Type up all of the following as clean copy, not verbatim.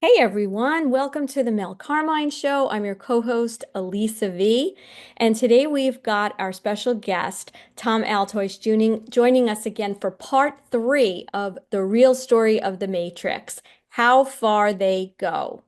Hey everyone, welcome to the Mel Carmine Show. I'm your co-host, ELISA V. And today we've got our special guest, Tom Altois, joining us again for part 3 of The Real Story of the Matrix, How Far They Go.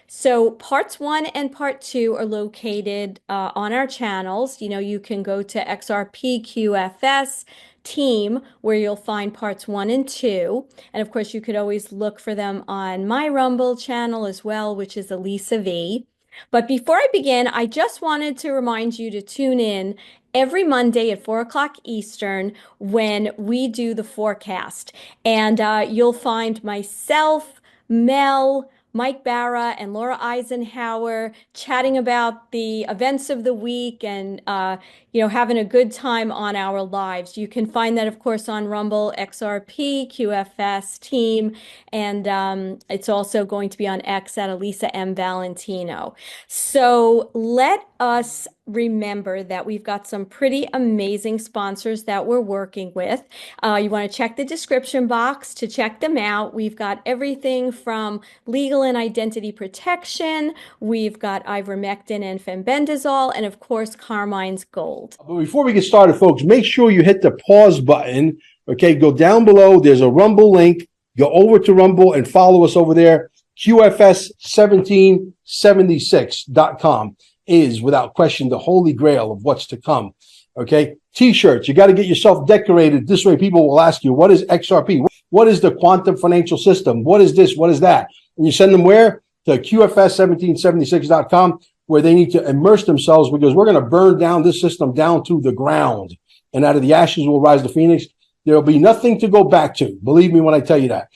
So parts 1 and part 2 are located on our channels. You can go to XRPQFSTeam where you'll find parts 1 and 2. And of course, you could always look for them on my Rumble channel as well, which is ELISA V. But before I begin, I just wanted to remind you to tune in every Monday at 4 o'clock Eastern when we do the forecast. And you'll find myself, Mel, Mike Barra and Laura Eisenhower chatting about the events of the week and having a good time on our lives. You can find that, of course, on Rumble, XRP, QFS Team, and it's also going to be on X at Elisa M. Valentino. So let us remember that we've got some pretty amazing sponsors that we're working with. You want to check the description box to check them out. We've got everything from legal and identity protection. We've got ivermectin and fenbendazole, and of course, Carmine's Gold. But before we get started, folks, make sure you hit the pause button. Okay, go down below. There's a Rumble link. Go over to Rumble and follow us over there. QFS1776.com is, without question, the holy grail of what's to come. Okay, T-shirts. You got to get yourself decorated. This way people will ask you, what is XRP? What is the quantum financial system? What is this? What is that? And you send them where? To QFS1776.com, where they need to immerse themselves, because we're going to burn down this system down to the ground. And out of the ashes will rise the phoenix. There'll be nothing to go back to. Believe me when I tell you that.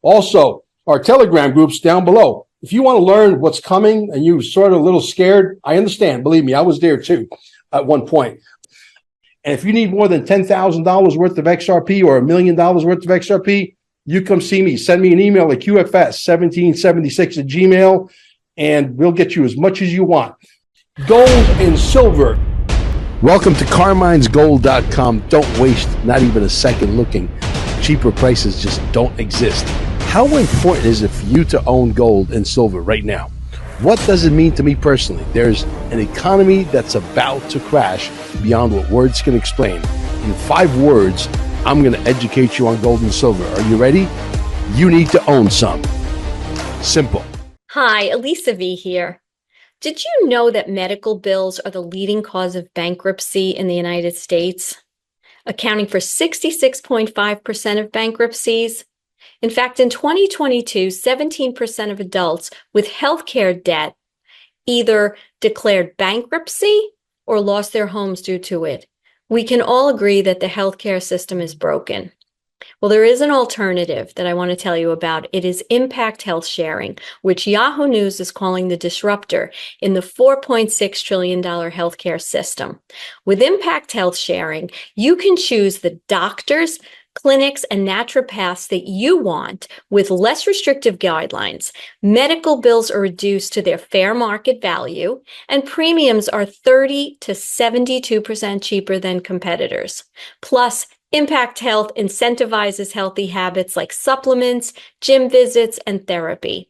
Also, our Telegram groups down below. If you want to learn what's coming and you're sort of a little scared, I understand. Believe me, I was there too at one point. And if you need more than $10,000 worth of XRP or $1 million worth of XRP, you come see me. Send me an email at QFS1776@gmail, and we'll get you as much as you want. Gold and silver. Welcome to Carmine'sGold.com. Don't waste not even a second looking. Cheaper prices just don't exist. How important is it for you to own gold and silver right now? What does it mean to me personally? There's an economy that's about to crash beyond what words can explain. In 5 words, I'm going to educate you on gold and silver. Are you ready? You need to own some. Simple. Hi, Elisa V here. Did you know that medical bills are the leading cause of bankruptcy in the United States, accounting for 66.5% of bankruptcies? In fact, in 2022, 17% of adults with healthcare debt either declared bankruptcy or lost their homes due to it. We can all agree that the healthcare system is broken. Well, there is an alternative that I want to tell you about. It is impact health sharing, which Yahoo News is calling the disruptor in the $4.6 trillion healthcare system. With impact health sharing, you can choose the doctors, clinics, and naturopaths that you want with less restrictive guidelines. Medical bills are reduced to their fair market value, and premiums are 30 to 72% cheaper than competitors. Plus, Impact Health incentivizes healthy habits like supplements, gym visits, and therapy.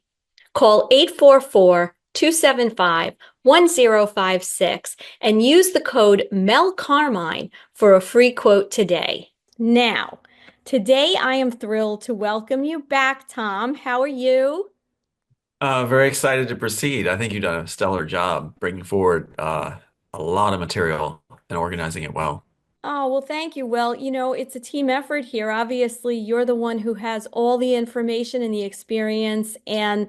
Call 844-275-1056 and use the code MELCARMINE for a free quote today. Now, today I am thrilled to welcome you back, Tom. How are you? Very excited to proceed. I think you've done a stellar job bringing forward a lot of material and organizing it well. Oh, well, thank you. Well, it's a team effort here. Obviously, you're the one who has all the information and the experience. And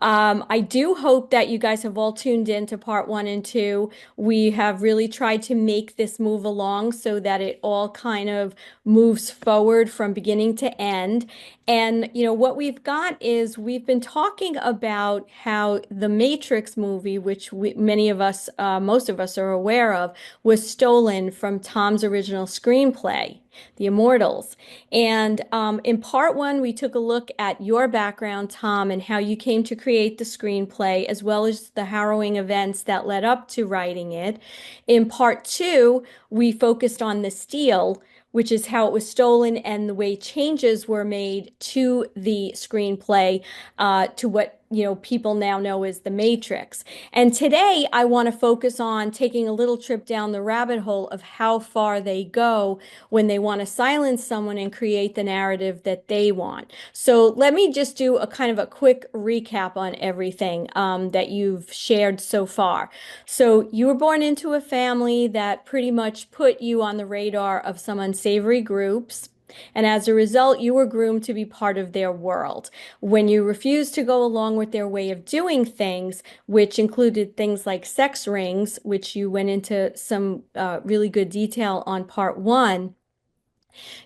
I do hope that you guys have all tuned in to part 1 and 2. We have really tried to make this move along so that it all kind of moves forward from beginning to end. And, what we've got is we've been talking about how the Matrix movie, which many of us, most of us are aware of, was stolen from Tom's original screenplay, The Immortals. And in part 1, we took a look at your background, Tom, and how you came to create the screenplay, as well as the harrowing events that led up to writing it. In part 2, we focused on the steal, which is how it was stolen and the way changes were made to the screenplay, to what people now know as the Matrix. And today I want to focus on taking a little trip down the rabbit hole of how far they go when they want to silence someone and create the narrative that they want. So let me just do a kind of a quick recap on everything that you've shared so far. So you were born into a family that pretty much put you on the radar of some unsavory groups. And as a result, you were groomed to be part of their world. When you refused to go along with their way of doing things, which included things like sex rings, which you went into some really good detail on part one,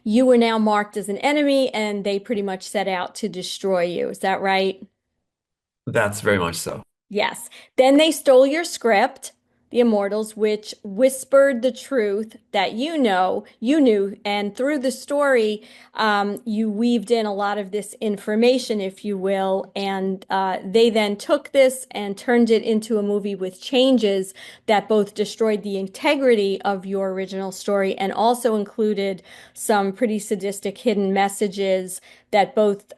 you were now marked as an enemy and they pretty much set out to destroy you. Is that right? That's very much so. Yes. Then they stole your script, the Immortals, which whispered the truth that you knew, and through the story, you weaved in a lot of this information, if you will, and they then took this and turned it into a movie with changes that both destroyed the integrity of your original story and also included some pretty sadistic hidden messages that both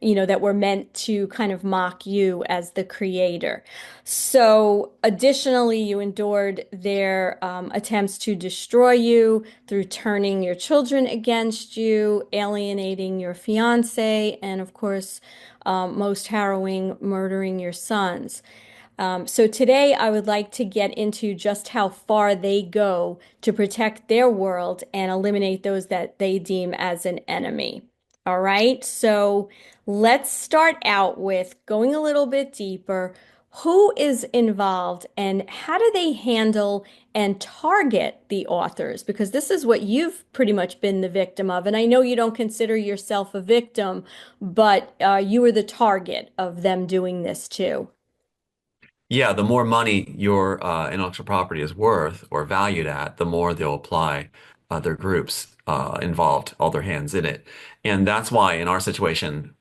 that were meant to kind of mock you as the creator. So, additionally, you endured their attempts to destroy you through turning your children against you, alienating your fiance, and of course, most harrowing, murdering your sons. So today I would like to get into just how far they go to protect their world and eliminate those that they deem as an enemy. All right, so let's start out with going a little bit deeper. Who is involved and how do they handle and target the authors? Because this is what you've pretty much been the victim of. And I know you don't consider yourself a victim, but you were the target of them doing this too. Yeah, the more money your intellectual property is worth or valued at, the more they'll apply their groups involved, all their hands in it. And that's why in our situation,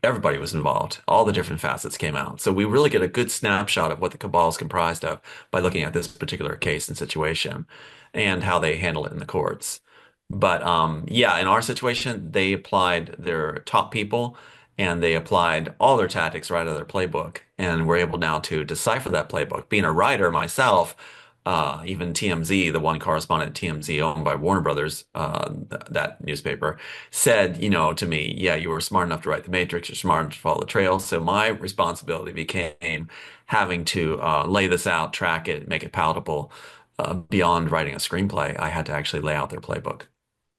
everybody was involved. All the different facets came out. So we really get a good snapshot of what the cabal is comprised of by looking at this particular case and situation and how they handle it in the courts. But yeah, in our situation, they applied their top people and they applied all their tactics right out of their playbook. And we're able now to decipher that playbook. Being a writer myself, even TMZ, the one correspondent at TMZ owned by Warner Brothers, that newspaper, said, to me, yeah, you were smart enough to write The Matrix, you're smart enough to follow the trail. So my responsibility became having to lay this out, track it, make it palatable. Beyond writing a screenplay, I had to actually lay out their playbook.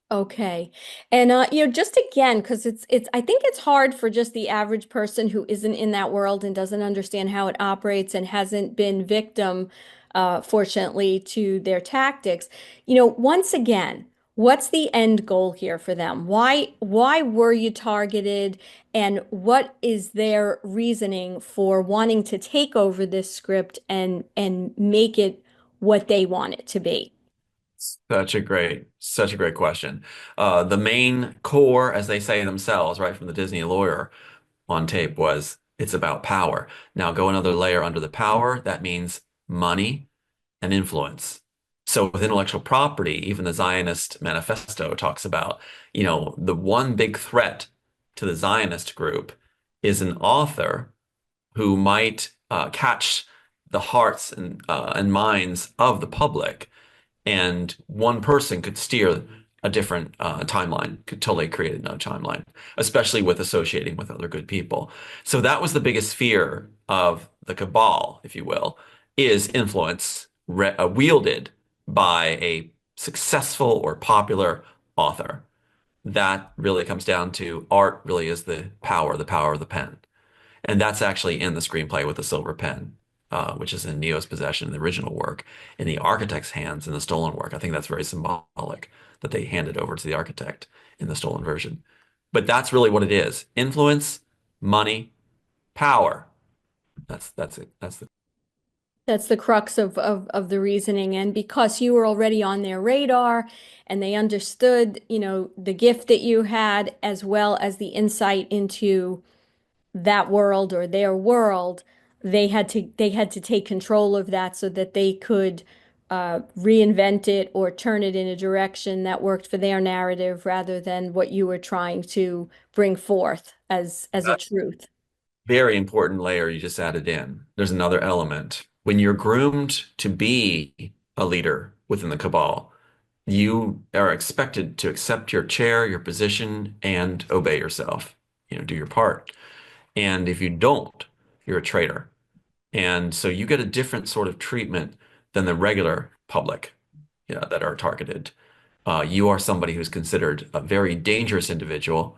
Okay. And just again, because I think it's hard for just the average person who isn't in that world and doesn't understand how it operates and hasn't been victim, fortunately, to their tactics. Once again, what's the end goal here for them? Why were you targeted? And what is their reasoning for wanting to take over this script and make it what they want it to be? Such a great question. The main core, as they say themselves, right from the Disney lawyer on tape, was it's about power. Now go another layer under the power. That means money and influence. So with intellectual property, even the Zionist manifesto talks about, the one big threat to the Zionist group is an author who might catch the hearts and minds of the public and one person could steer a different timeline, could totally create another timeline, especially with associating with other good people. So that was the biggest fear of the cabal, if you will, is influence wielded by a successful or popular author. That really comes down to art really is the power of the pen. And that's actually in the screenplay with the silver pen, which is in Neo's possession, the original work, in the architect's hands in the stolen work. I think that's very symbolic that they handed over to the architect in the stolen version. But that's really what it is. Influence, money, power. That's it. That's the crux of the reasoning. And because you were already on their radar and they understood, the gift that you had, as well as the insight into that world or their world, they had to take control of that so that they could reinvent it or turn it in a direction that worked for their narrative rather than what you were trying to bring forth as a truth. very important layer you just added in. There's another element. When you're groomed to be a leader within the cabal, you are expected to accept your chair, your position, and obey yourself. Do your part. And if you don't, you're a traitor. And so you get a different sort of treatment than the regular public, that are targeted. You are somebody who's considered a very dangerous individual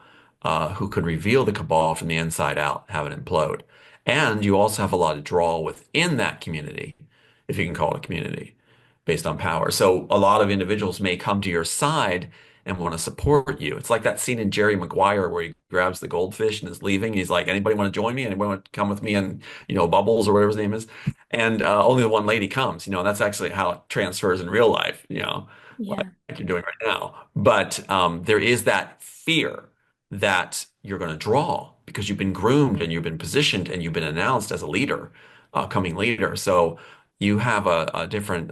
who could reveal the cabal from the inside out, have it implode. And you also have a lot of draw within that community, if you can call it a community, based on power. So a lot of individuals may come to your side and want to support you. It's like that scene in Jerry Maguire where he grabs the goldfish and is leaving. He's like, anybody want to join me? Anybody want to come with me and, Bubbles or whatever his name is? And only the one lady comes, and that's actually how it transfers in real life, like Yeah. you're doing right now. But there is that fear that you're going to draw because you've been groomed and you've been positioned and you've been announced as a leader, coming leader. So you have a different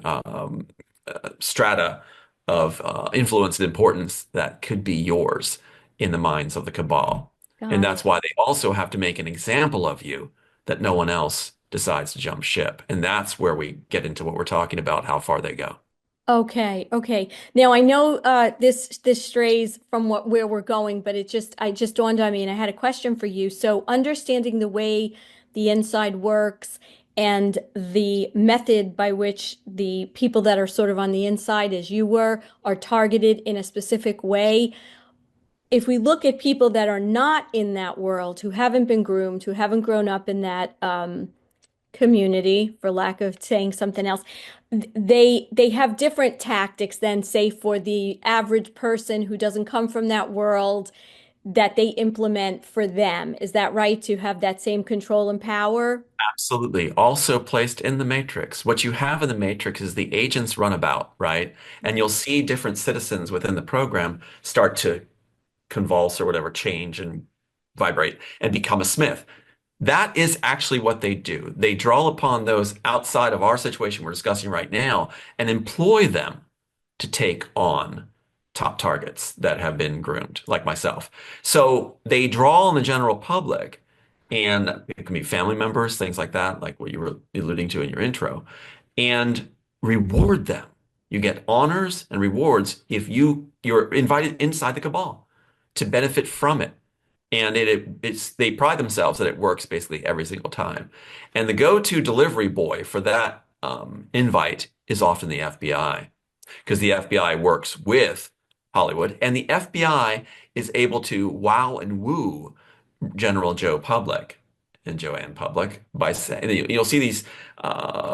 strata of influence and importance that could be yours in the minds of the cabal. And Got it. that's why they also have to make an example of you that no one else decides to jump ship. And that's where we get into what we're talking about, how far they go. Okay, okay. Now I know this strays from where we're going, but I just dawned on me and I had a question for you. So understanding the way the inside works and the method by which the people that are sort of on the inside, as you were, are targeted in a specific way. If we look at people that are not in that world, who haven't been groomed, who haven't grown up in that community, for lack of saying something else, they have different tactics than, say, for the average person who doesn't come from that world, that they implement for them. Is that right? To have that same control and power? Absolutely. Also placed in the matrix. What you have in the matrix is the agents runabout, right? And you'll see different citizens within the program start to convulse or whatever, change and vibrate and become a smith. That is actually what they do. They draw upon those outside of our situation we're discussing right now and employ them to take on top targets that have been groomed, like myself. So they draw on the general public, and it can be family members, things like that, like what you were alluding to in your intro, and reward them. You get honors and rewards if you're invited inside the cabal to benefit from it. And it's they pride themselves that it works basically every single time. And the go-to delivery boy for that invite is often the FBI, because the FBI works with Hollywood, and the FBI is able to wow and woo General Joe Public and Joanne Public by saying, you'll see these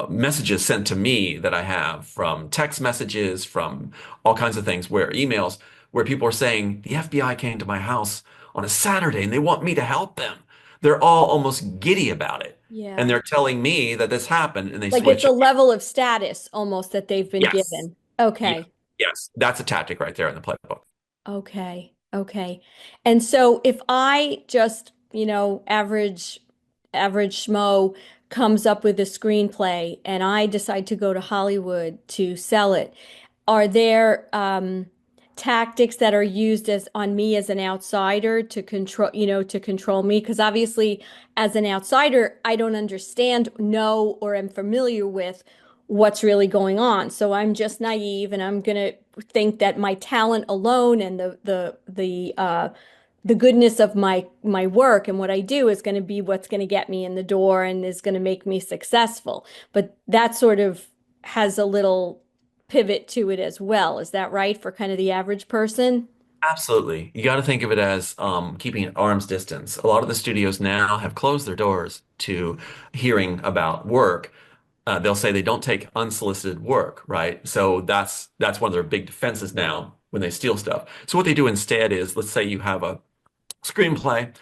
messages sent to me that I have from text messages, from all kinds of things, where emails where people are saying the FBI came to my house on a Saturday and they want me to help them. They're all almost giddy about it. And Yeah. they're telling me that this happened and they Like it's switch. a level of status almost that they've been Yes. given. Yeah. Okay. Yes. That's a tactic right there in the playbook. Okay. Okay. And so if I just, average schmo comes up with a screenplay and I decide to go to Hollywood to sell it, are there tactics that are used as on me as an outsider to control me? Because obviously, as an outsider, I don't understand, know, or am familiar with what's really going on. So I'm just naive, and I'm gonna think that my talent alone and the goodness of my work and what I do is going to be what's going to get me in the door and is going to make me successful. But that sort of has a little pivot to it as well. Is that right for kind of the average person? Absolutely. You got to think of it as keeping at arm's distance. A lot of the studios now have closed their doors to hearing about work. They'll say they don't take unsolicited work, right? So that's one of their big defenses now when they steal stuff. So what they do instead is, let's say you have a screenplay,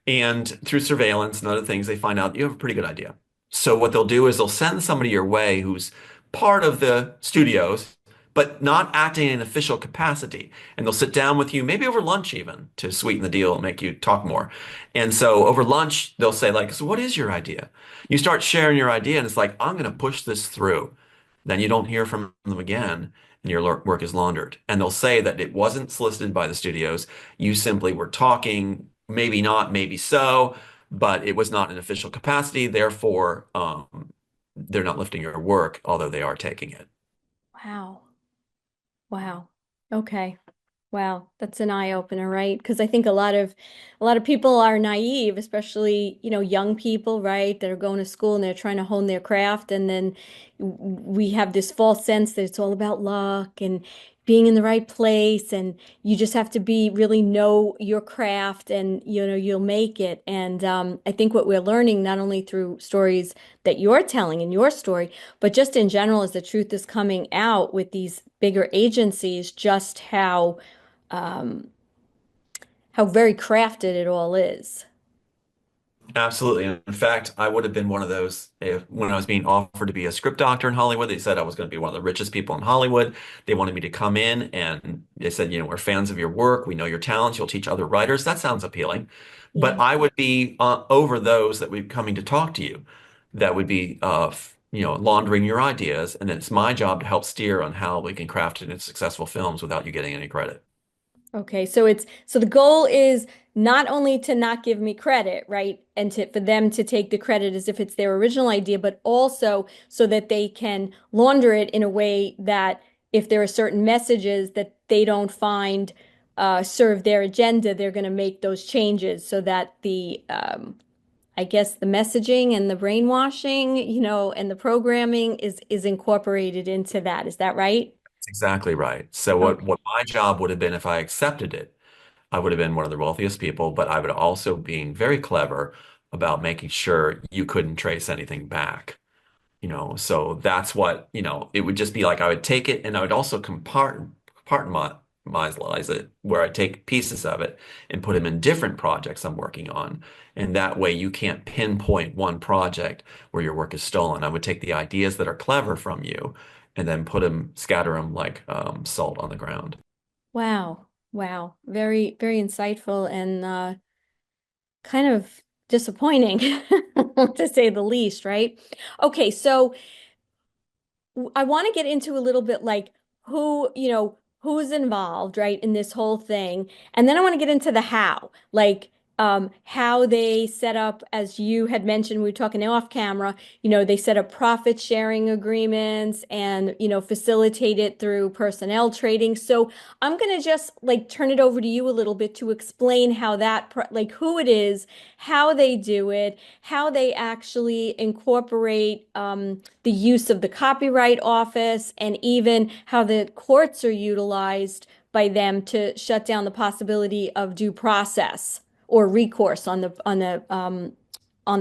and through surveillance and other things, they find out you have a pretty good idea. So what they'll do is they'll send somebody your way who's part of the studios, but not acting in an official capacity. And they'll sit down with you, maybe over lunch even, to sweeten the deal and make you talk more. And so over lunch, they'll say like, so what is your idea? You start sharing your idea and it's like, I'm going to push this through. Then you don't hear from them again and your work is laundered. And they'll say that it wasn't solicited by the studios. You simply were talking, maybe not, maybe so. but it was not an official capacity. Therefore, they're not lifting your work, although they are taking it. Wow. Wow. Okay. Wow, that's an eye opener, right? Because I think a lot of people are naive, especially, young people, right? That are going to school and they're trying to hone their craft, and then we have this false sense that it's all about luck and being in the right place, and you just have to be really know your craft, and you'll make it. And I think what we're learning, not only through stories that you're telling in your story, but just in general, as the truth is coming out with these bigger agencies, just um, how very crafted it all is. Absolutely. In fact, I would have been one of those when I was being offered to be a script doctor in Hollywood. They said I was going to be one of the richest people in Hollywood. They wanted me to come in and they said, we're fans of your work. We know your talents. You'll teach other writers. That sounds appealing. Yeah. But I would be over those that would be coming to talk to you, that would be, laundering your ideas. And it's my job to help steer on how we can craft it into successful films without you getting any credit. Okay, so the goal is not only to not give me credit, right? And for them to take the credit as if it's their original idea, but also so that they can launder it in a way that if there are certain messages that they don't find serve their agenda, they're going to make those changes so that I guess the messaging and the brainwashing, and the programming is incorporated into that. Is that right? That's exactly right. So what my job would have been if I accepted it, I would have been one of the wealthiest people, but I would also being very clever about making sure you couldn't trace anything back. So that's what, it would just be like I would take it and I would also compartmentalize it where I take pieces of it and put them in different projects I'm working on. And that way you can't pinpoint one project where your work is stolen. I would take the ideas that are clever from you and then scatter them like salt on the ground. Wow. Wow. Very, very insightful and kind of disappointing to say the least, right? Okay, so I want to get into a little bit like who's involved, right, in this whole thing. And then I want to get into the how, like how they set up, as you had mentioned, we were talking off camera, they set up profit sharing agreements and, facilitate it through personnel trading. So I'm going to just like turn it over to you a little bit to explain how like who it is, how they do it, how they actually incorporate the use of the Copyright Office, and even how the courts are utilized by them to shut down the possibility of due process or recourse on the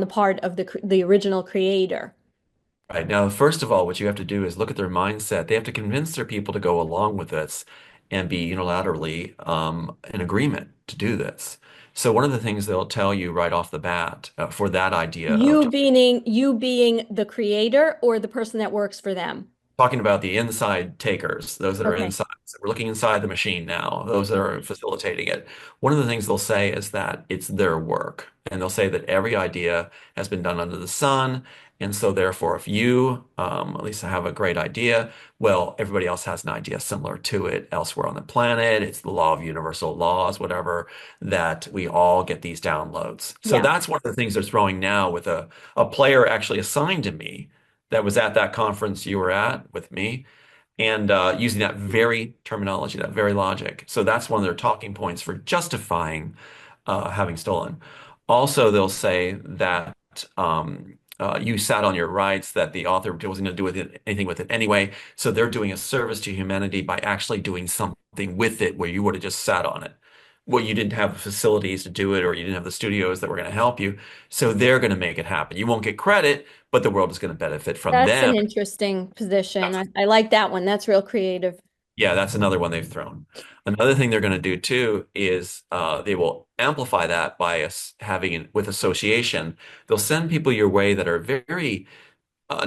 part of the original creator. Right. Now, first of all, what you have to do is look at their mindset. They have to convince their people to go along with this and be unilaterally in agreement to do this. So one of the things they'll tell you right off the bat for that idea of You being the creator or the person that works for them. talking about the inside takers, those that are Okay. inside. So we're looking inside the machine now, those that are facilitating it. One of the things they'll say is that it's their work. And they'll say that every idea has been done under the sun. And so therefore, if you, at least have a great idea, well, everybody else has an idea similar to it elsewhere on the planet. It's the law of universal laws, whatever, that we all get these downloads. So Yeah. that's one of the things they're throwing now with a player actually assigned to me that was at that conference you were at with me, and using that very terminology, that very logic. So that's one of their talking points for justifying having stolen. Also, they'll say that you sat on your rights, that the author wasn't going to do anything with it anyway. So they're doing a service to humanity by actually doing something with it where you would have just sat on it. Well, you didn't have the facilities to do it, or you didn't have the studios that were going to help you. So they're going to make it happen. You won't get credit, but the world is going to benefit from That's an them. interesting position. I like that one. That's real creative. Yeah, that's another one they've thrown. Another thing they're going to do too is they will amplify that by us with association. They'll send people your way that are very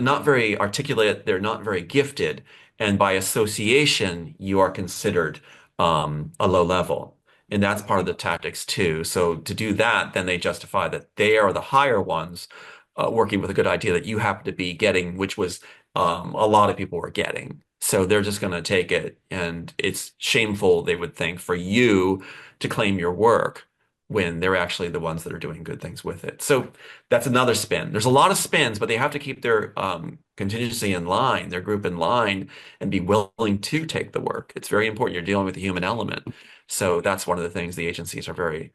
not very articulate, they're not very gifted, and by association, you are considered a low level. And that's part of the tactics too. So to do that, then they justify that they are the higher ones working with a good idea that you happen to be getting, which was a lot of people were getting. So they're just going to take it, and it's shameful, they would think, for you to claim your work when they're actually the ones that are doing good things with it. So that's another spin. There's a lot of spins, but they have to keep their contingency in line, their group in line, and be willing to take the work. It's very important. You're dealing with the human element. So that's one of the things the agencies are very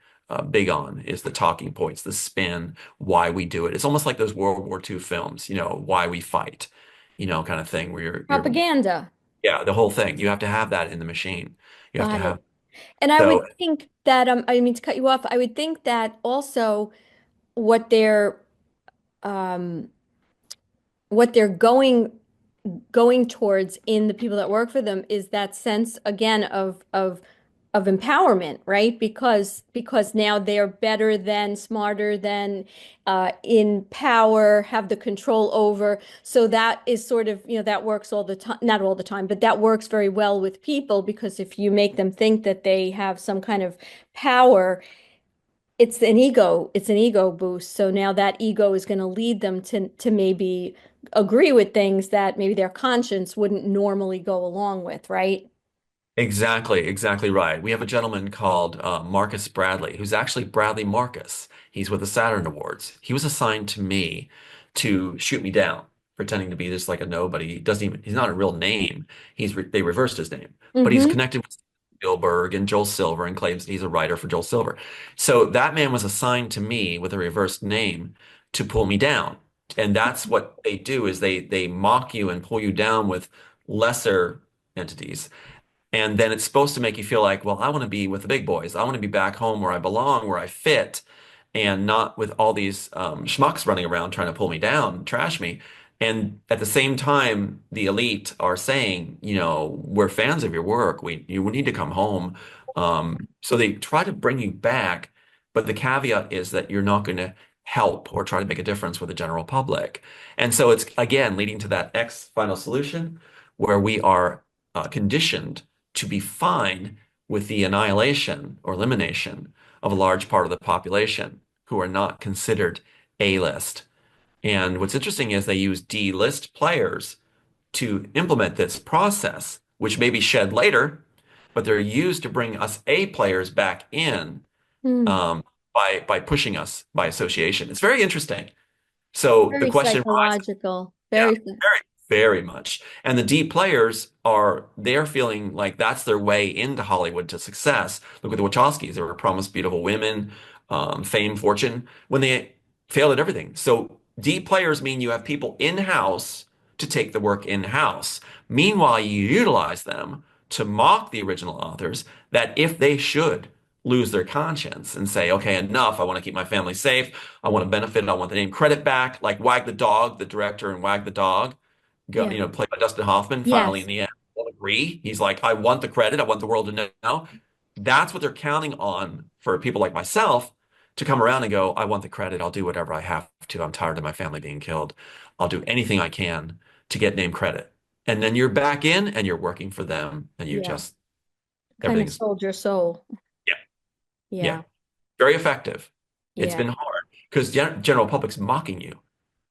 big on is the talking points, the spin, why we do it. It's almost like those World War II films, why we fight, kind of thing where you're Propaganda. yeah, the whole thing. You have to have that in the machine. You have to Got it. have And I would so think that I didn't mean to cut you off. I would think that also what they're um, what they're going towards in the people that work for them is that sense again of empowerment, right? Because now they're better than, smarter than, in power, have the control over. So that is sort of, that works all the time, not all the time, but that works very well with people because if you make them think that they have some kind of power, it's an ego boost. So now that ego is going to lead them to maybe agree with things that maybe their conscience wouldn't normally go along with, right? exactly right. We have a gentleman called Marcus Bradley, who's actually Bradley Marcus. He's with the Saturn Awards. He was assigned to me to shoot me down, pretending to be just like a nobody. He doesn't even, he's not a real name. They reversed his name, but he's Mm-hmm. connected with Spielberg and Joel Silver and claims he's a writer for Joel Silver. So that man was assigned to me with a reversed name to pull me down. And that's what they do is they mock you and pull you down with lesser entities. And then it's supposed to make you feel like, well, I want to be with the big boys. I want to be back home where I belong, where I fit, and not with all these schmucks running around trying to pull me down, trash me. And at the same time, the elite are saying, we're fans of your work. You need to come home. So they try to bring you back, but the caveat is that you're not going to help or try to make a difference with the general public. And so it's again leading to that X final solution where we are conditioned to be fine with the annihilation or elimination of a large part of the population who are not considered A-list. And what's interesting is they use D-list players to implement this process, which may be shed later, but they're used to bring us A players back in Hmm. um, by pushing us by association. It's very interesting. So the Very question arises, psychological. yeah, Very, very, very much. And the D players they're feeling like that's their way into Hollywood to success. Look at the Wachowskis. They were promised beautiful women, fame, fortune, when they failed at everything. So D players mean you have people in-house to take the work in-house. Meanwhile, you utilize them to mock the original authors that if they should lose their conscience and say, okay, enough, I want to keep my family safe. I want to benefit. I want the name credit back. Like Wag the Dog, the director in Wag the Dog, yeah. played by Dustin Hoffman, finally in Yes. the end will agree. He's like, I want the credit. I want the world to know. That's what they're counting on for people like myself to come around and go, I want the credit. I'll do whatever I have to. I'm tired of my family being killed. I'll do anything I can to get name credit. And then you're back in and you're working for them and Yeah. Kind of everything's, sold your soul. yeah, yeah, Yeah. very effective. It's Yeah. been hard because general public's mocking you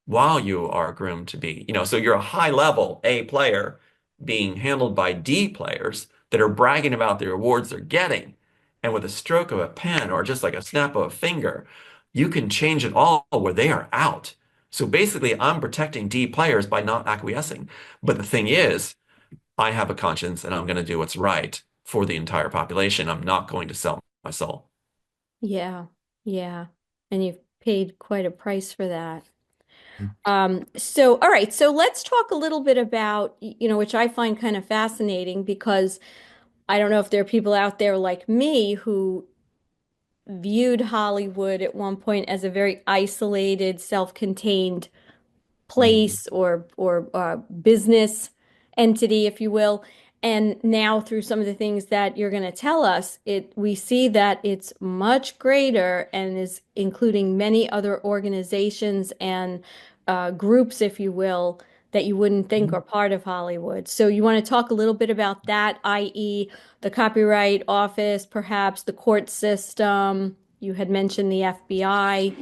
while you are groomed to be, so you're a high level A player being handled by D players that are bragging about the rewards they're getting. And with a stroke of a pen or just like a snap of a finger, you can change it all where they are out. So basically, I'm protecting D players by not acquiescing. But the thing is, I have a conscience and I'm going to do what's right for the entire population. I'm not going to sell my soul. Yeah. Yeah. And you've paid quite a price for that. So, all right. So let's talk a little bit about, which I find kind of fascinating because I don't know if there are people out there like me who viewed Hollywood at one point as a very isolated, self-contained Mhm. place or business entity, if you will. And now through some of the things that you're going to tell us, we see that it's much greater and is including many other organizations and groups, if you will, that you wouldn't think are part of Hollywood. So you want to talk a little bit about that, i.e., the Copyright Office, perhaps the court system. You had mentioned the FBI.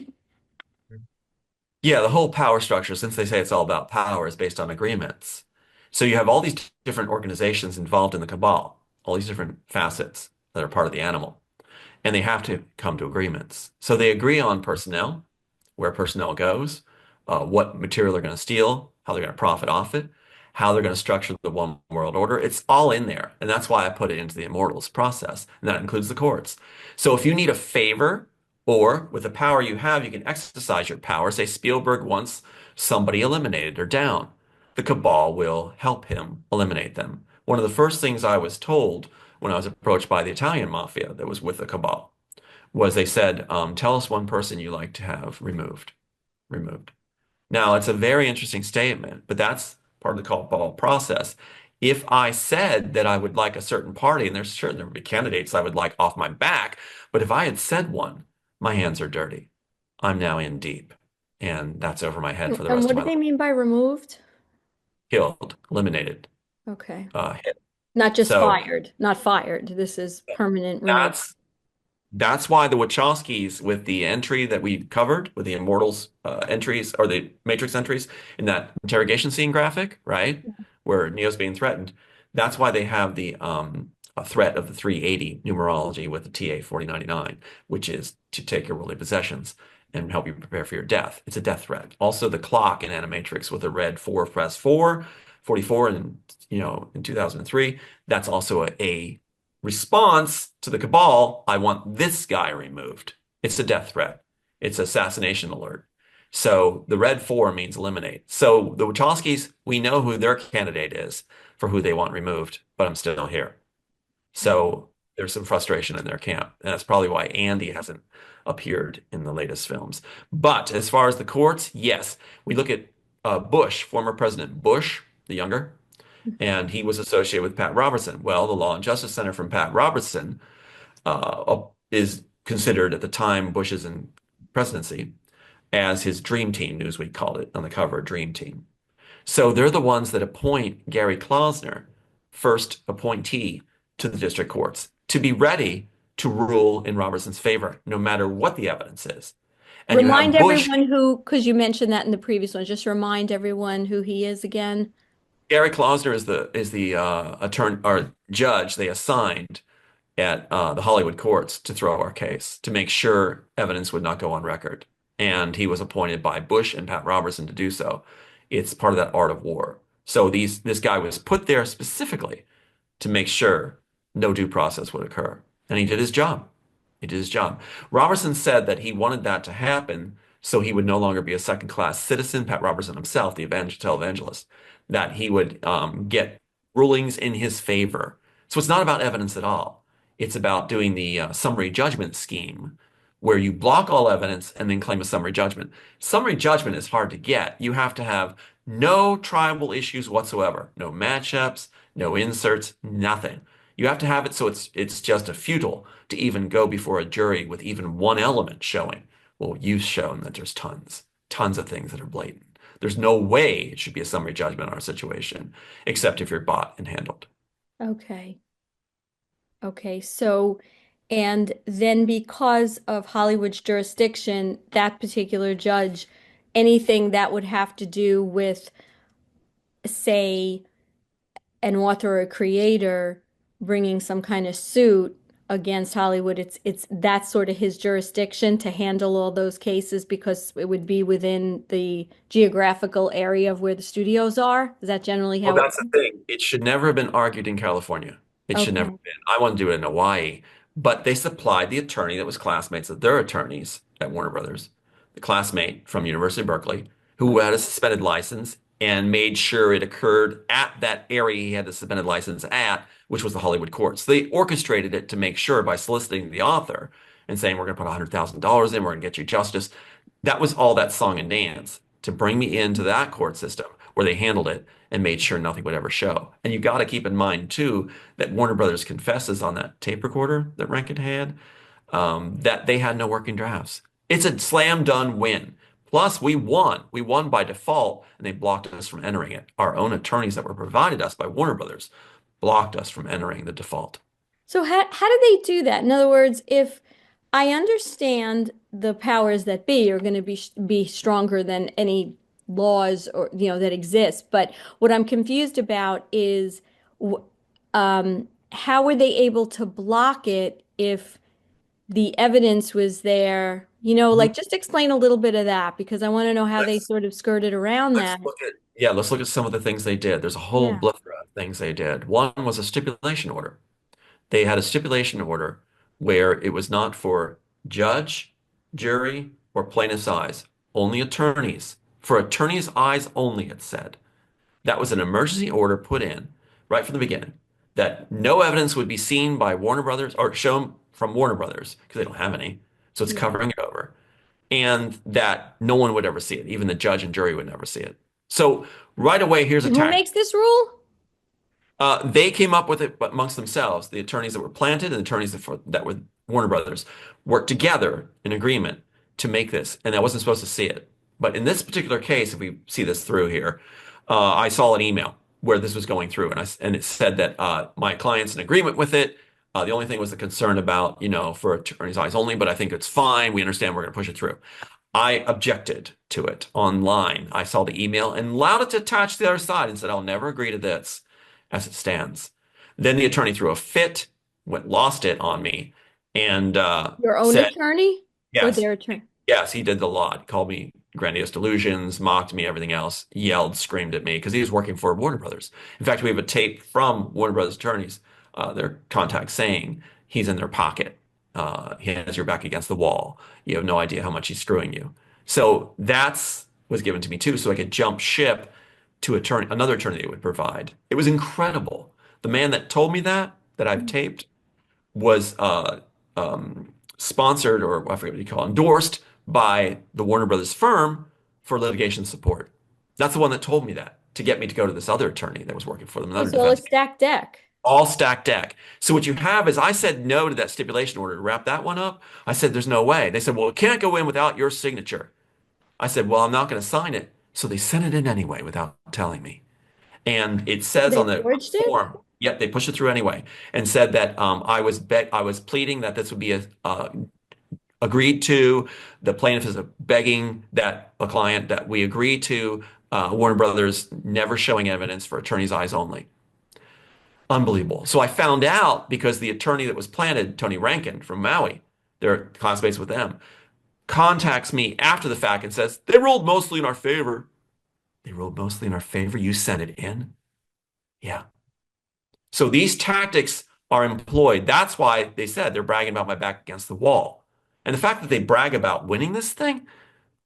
Yeah, the whole power structure, since they say it's all about power, is based on agreements. So you have all these different organizations involved in the cabal, all these different facets that are part of the animal. and they have to come to agreements. So they agree on personnel, where personnel goes, what material they're going to steal, how they're going to profit off it, how they're going to structure the one world order. It's all in there. And that's why I put it into the immortals process. And that includes the courts. So if you need a favor, or with the power you have, you can exercise your power. Say Spielberg wants somebody eliminated or down. The cabal will help him eliminate them. One of the first things I was told when I was approached by the Italian mafia that was with the cabal was they said, tell us one person you like to have removed. Now, it's a very interesting statement, but that's part of the cabal process. If I said that I would like a certain party, and there's certain there would be candidates I would like off my back, but if I had said one, my hands are dirty. I'm now in deep, and that's over my head for the And rest what of do my they life. mean by removed? Killed, eliminated, Okay. hit. Not just So fired, not fired. This is permanent removal. that's why the Wachowskis, with the entry that we covered, with the Immortals entries or the Matrix entries in that interrogation scene graphic, right, where Neo's being threatened, that's why they have the a threat of the 380 numerology with the TA 4099, which is to take your worldly possessions and help you prepare for your death. It's a death threat. Also, the clock in Animatrix with a red 4 press 4, 44 in in 2003, that's also a response to the cabal. I want this guy removed. It's a death threat. It's assassination alert. So the red 4 means eliminate. So the Wachowskis, we know who their candidate is for who they want removed, but I'm still here. So there's some frustration in their camp. And that's probably why Andy hasn't appeared in the latest films. But as far as the courts, yes, we look at Bush, former President Bush, the younger, and he was associated with Pat Robertson. Well, the Law and Justice Center from Pat Robertson is considered at the time Bush's in presidency as his dream team. Newsweek called it on the cover, dream team. So they're the ones that appoint Gary Klausner, first appointee to the district courts, to be ready to rule in Robertson's favor, no matter what the evidence is. And you Remind have Bush. everyone who, because you mentioned that in the previous one, just remind everyone who he is again. Gary Klausner is the attorney or judge they assigned at the Hollywood courts to throw our case to make sure evidence would not go on record. And he was appointed by Bush and Pat Robertson to do so. It's part of that art of war. So this guy was put there specifically to make sure no due process would occur. And he did his job. He did his job. Robertson said that he wanted that to happen so he would no longer be a second-class citizen, Pat Robertson himself, the televangelist, that he would get rulings in his favor. So it's not about evidence at all. It's about doing the summary judgment scheme where you block all evidence and then claim a summary judgment. Summary judgment is hard to get. You have to have no tribal issues whatsoever, no matchups, no inserts, nothing. You have to have it so it's just a futile to even go before a jury with even one element showing. Well, you've shown that there's tons of things that are blatant. There's no way it should be a summary judgment on our situation, except if you're bought and handled. Okay. Okay. So, and then because of Hollywood's jurisdiction, that particular judge, anything that would have to do with, say, an author or a creator bringing some kind of suit against Hollywood, it's that's sort of his jurisdiction to handle all those cases because it would be within the geographical area of where the studios are. Is that generally Well, how it that's the thing. It should never have been argued in California. It should never Okay. have been. I want to do it in Hawaii, but they supplied the attorney that was classmates of their attorneys at Warner Brothers, the classmate from University of Berkeley, who had a suspended license and made sure it occurred at that area he had the suspended license at, which was the Hollywood courts. They orchestrated it to make sure by soliciting the author and saying, we're going to put $100,000 in, we're going to get you justice. That was all that song and dance to bring me into that court system where they handled it and made sure nothing would ever show. And you got to keep in mind too that Warner Brothers confesses on that tape recorder that Rankin had that they had no working drafts. It's a slam done win. Plus, we won. We won by default, and they blocked us from entering it. Our own attorneys that were provided us by Warner Brothers blocked us from entering the default. So how do they do that? In other words, if I understand the powers that be are going to be stronger than any laws or that exist, but what I'm confused about is how were they able to block it if the evidence was there, Mhm. like just explain a little bit of that because I want to know how they Let's sort of skirted around let's that. look at yeah, let's look at some of the things they did. There's a whole Yeah. plethora of things they did. One was a stipulation order. They had a stipulation order where it was not for judge, jury, or plaintiff's eyes, only attorneys. For attorneys' eyes only, it said. That was an emergency order put in right from the beginning that no evidence would be seen by Warner Brothers or shown from Warner Brothers because they don't have any. So it's Yeah. covering it over. And that no one would ever see it. Even the judge and jury would never see it. So right away, here's a And who tactic. makes this rule? They came up with it amongst themselves. The attorneys that were planted and the attorneys that were Warner Brothers worked together in agreement to make this, and I wasn't supposed to see it. But in this particular case, if we see this through here, I saw an email where this was going through, and it said that my client's in agreement with it. The only thing was the concern about, for attorneys' eyes only, but I think it's fine. We understand we're going to push it through. I objected to it online. I saw the email and allowed it to attach to the other side and said, I'll never agree to this as it stands. Then the attorney threw a fit, lost it on me, and Your own said, attorney or yes, their attorney? yes, he did the lot. Called me grandiose delusions, mocked me, everything else, yelled, screamed at me because he was working for Warner Brothers. In fact, we have a tape from Warner Brothers attorneys, their contact saying he's in their pocket. He has your back against the wall. You have no idea how much he's screwing you. So that's was given to me too, so I could jump ship to another attorney that would provide. It was incredible. The man that told me that I've taped, was sponsored, or I forget what you call it, endorsed by the Warner Brothers firm for litigation support. That's the one that told me that to get me to go to this other attorney that was working for them, Oh, another so a defense, stacked deck. all stacked deck. So what you have is I said no to that stipulation order to wrap that one up. I said, there's no way. They said, well, it can't go in without your signature. I said, well, I'm not going to sign it. So they sent it in anyway without telling me. And it says They on the forged it? form, yep, they pushed it through anyway, and said that I was pleading that this would be agreed to. The plaintiff is begging that a client that we agree to Warner Brothers never showing evidence for attorney's eyes only. Unbelievable. So I found out because the attorney that was planted, Tony Rankin from Maui, they're classmates with them, contacts me after the fact and says, they ruled mostly in our favor. They ruled mostly in our favor. You sent it in? Yeah. So these tactics are employed. That's why they said they're bragging about my back against the wall. And the fact that they brag about winning this thing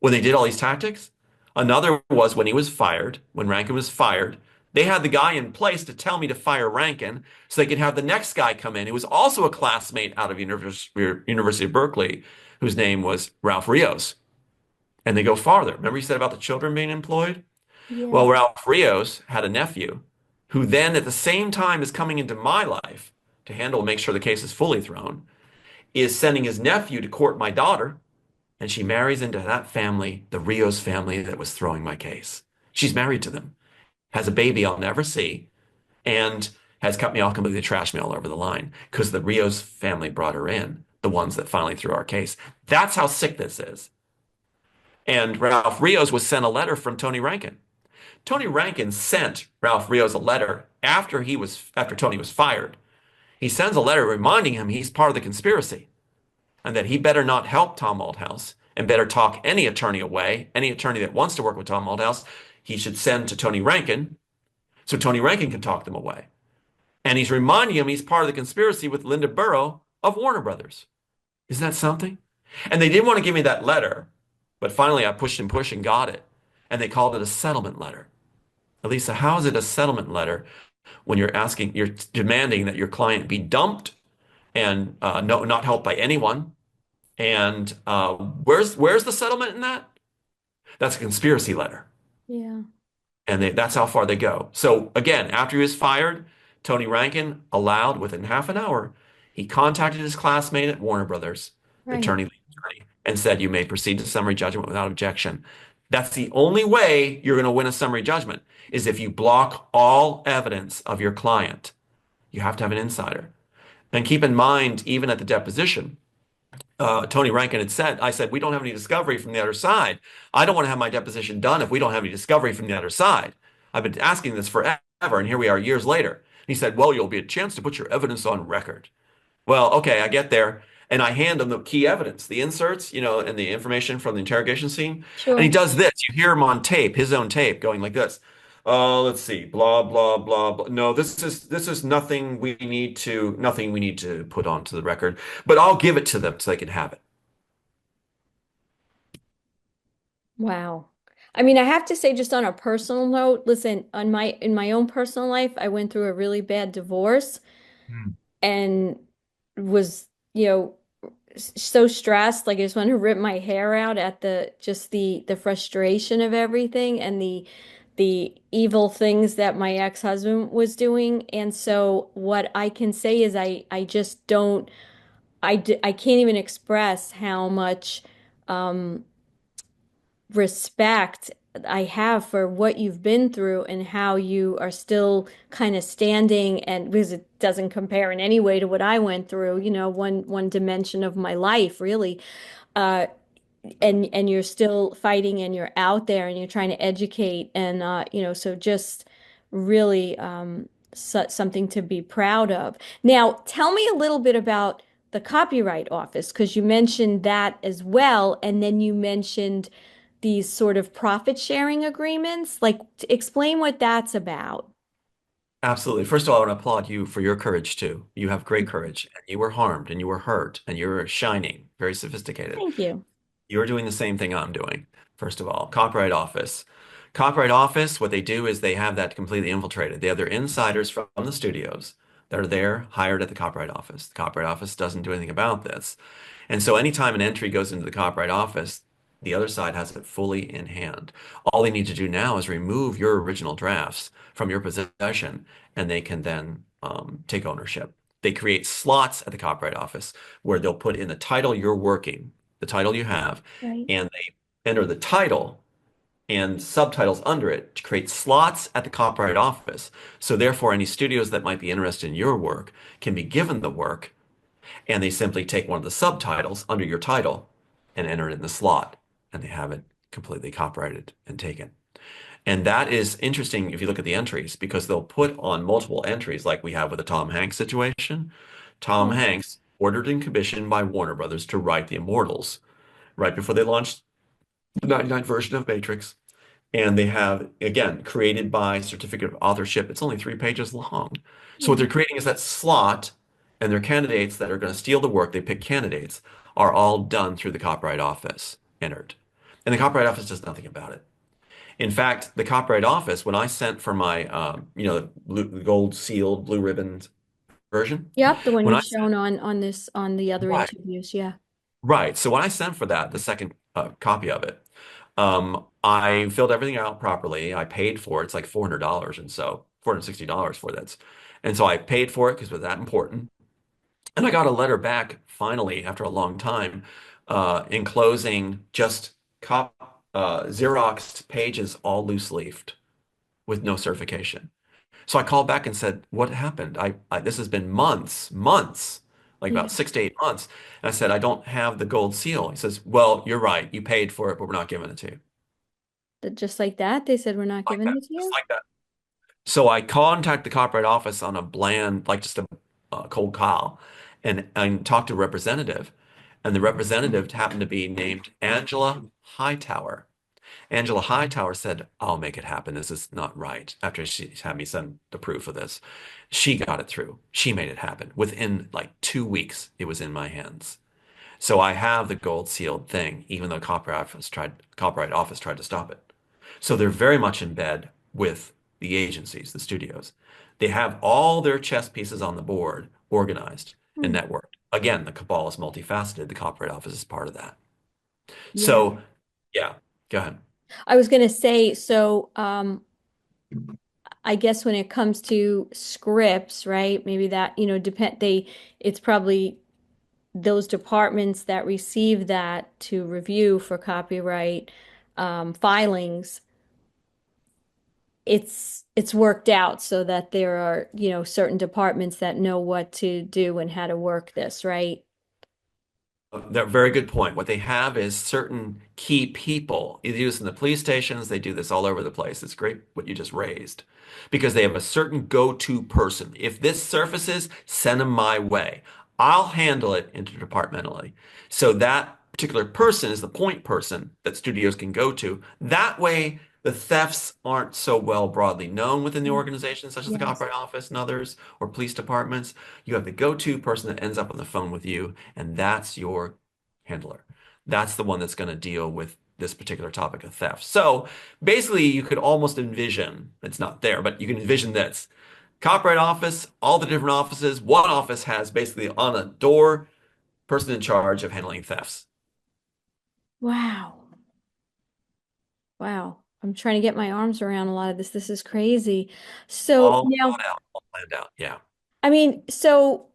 when they did all these tactics. Another was when he was fired, when Rankin was fired, they had the guy in place to tell me to fire Rankin so they could have the next guy come in who was also a classmate out of University of Berkeley, whose name was Ralph Rios. And they go farther. Remember you said about the children being employed? Yeah. Well, Ralph Rios had a nephew who then at the same time is coming into my life to handle and make sure the case is fully thrown, is sending his nephew to court my daughter, and she marries into that family, the Rios family that was throwing my case. She's married to them, has a baby I'll never see, and has cut me off completely, trash me all over the line because the Rios family brought her in, the ones that finally threw our case. That's how sick this is. And Ralph Rios was sent a letter from Tony Rankin. Tony Rankin sent Ralph Rios a letter after Tony was fired. He sends a letter reminding him he's part of the conspiracy and that he better not help Tom Malthouse and better talk any attorney away. Any attorney that wants to work with Tom Malthouse, he should send to Tony Rankin so Tony Rankin can talk them away. And he's reminding him he's part of the conspiracy with Linda Burrow of Warner Brothers. Isn't that something? And they didn't want to give me that letter, but finally I pushed and pushed and got it. And they called it a settlement letter. ELISA, how is it a settlement letter when you're demanding that your client be dumped and not helped by anyone? And where's the settlement in that? That's a conspiracy letter. Yeah. And that's how far they go. So again, after he was fired, Tony Rankin allowed within half an hour, he contacted his classmate at Warner Brothers, the Right. attorney, and said, you may proceed to summary judgment without objection. That's the only way you're going to win a summary judgment is if you block all evidence of your client. You have to have an insider. And keep in mind, even at the deposition, Tony Rankin had said, I said, we don't have any discovery from the other side. I don't want to have my deposition done if we don't have any discovery from the other side. I've been asking this forever, and here we are years later. He said, well, you'll be a chance to put your evidence on record. Well, okay, I get there, And I hand him the key evidence, the inserts, and the information from the interrogation scene. And he Sure. does this. You hear him on tape, his own tape, going like this. Let's see, blah, blah, blah, blah. No, this is nothing we need to put onto the record, but I'll give it to them so they can have it. Wow. I mean, I have to say, just on a personal note, listen, in my own personal life, I went through a really bad divorce Hmm. and was, so stressed. Like I just wanted to rip my hair out at the frustration of everything and the evil things that my ex-husband was doing. And so what I can say is I just don't I can't even express how much um respect I have for what you've been through and how you are still kind of standing, and because it doesn't compare in any way to what I went through, one dimension of my life really. Uh and you're still fighting and you're out there and you're trying to educate and so just really something to be proud of. Now, tell me a little bit about the Copyright Office because you mentioned that as well, and then you mentioned these sort of profit sharing agreements. Like, explain what that's about. Absolutely. First of all, I want to applaud you for your courage too. You have great courage. And you were harmed and you were hurt and you're shining, very sophisticated. Thank you. You're doing the same thing I'm doing. First of all, Copyright Office. Copyright Office, what they do is they have that completely infiltrated. They have their insiders from the studios that are there hired at the Copyright Office. The Copyright Office doesn't do anything about this. And so anytime an entry goes into the Copyright Office, the other side has it fully in hand. All they need to do now is remove your original drafts from your possession, and they can then take ownership. They create slots at the Copyright Office where they'll put in the title you're working, the title you have, Right. and they enter the title and subtitles under it to create slots at the Copyright Office. So therefore, any studios that might be interested in your work can be given the work, and they simply take one of the subtitles under your title and enter it in the slot, and they have it completely copyrighted and taken. And that is interesting if you look at the entries, because they'll put on multiple entries like we have with the Tom Hanks situation. Tom Yeah. Hanks ordered and commissioned by Warner Brothers to write The Immortals right before they launched the 99 version of Matrix. And they have, again, created by certificate of authorship. It's only 3 pages long. So what Yeah. they're creating is that slot, and their candidates that are going to steal the work, they pick candidates, are all done through the Copyright Office, entered. And the Copyright Office does nothing about it. In fact, the Copyright Office, when I sent for my, the gold sealed, blue ribboned version, Yep, the one when you've I sent, shown on the other right, interviews. Yeah. right. So when I sent for that, the second copy of it, I filled everything out properly. I paid for it. It's like $400 and so $460 for that. And so I paid for it because it was that important. And I got a letter back finally after a long time, enclosing just Xeroxed pages all loose leafed with no certification. So I called back and said, "What happened? This has been months, like Yeah. about 6 to 8 months." And I said, "I don't have the gold seal." He says, "Well, you're right. You paid for it, but we're not giving it to you." Just like that, they said we're not Like giving that, it to just you. like that. So I contact the Copyright Office on a bland, like just a cold call, and talk to a representative. And the representative happened to be named Angela Hightower. Angela Hightower said, "I'll make it happen. This is not right." After she had me send the proof of this, she got it through. She made it happen. Within like 2 weeks, it was in my hands. So I have the gold sealed thing, even though Copyright Office tried to stop it. So they're very much in bed with the agencies, the studios. They have all their chess pieces on the board, organized and Hmm. networked. Again, the cabal is multifaceted. The Copyright Office is part of that. Yeah. So, yeah, go ahead. I was going to say, so I guess when it comes to scripts, right? Maybe that, it's probably those departments that receive that to review for copyright filings. It's worked out so that there are, certain departments that know what to do and how to work this, right? That very good point. What they have is certain key people. They do this in the police stations. They do this all over the place. It's great what you just raised because they have a certain go-to person. If this surfaces, send them my way. I'll handle it interdepartmentally. So that particular person is the point person that studios can go to. That way, the thefts aren't so well broadly known within the organization, such as the Yes. Copyright Office and others, or police departments. You have the go-to person that ends up on the phone with you, and that's your handler. That's the one that's going to deal with this particular topic of theft. So basically, you could almost envision, it's not there, but you can envision this. Copyright Office, all the different offices, one office has basically on a door person in charge of handling thefts. Wow. Wow. I'm trying to get my arms around a lot of this. This is crazy. So All now, thought out, all planned out. Yeah. I mean, so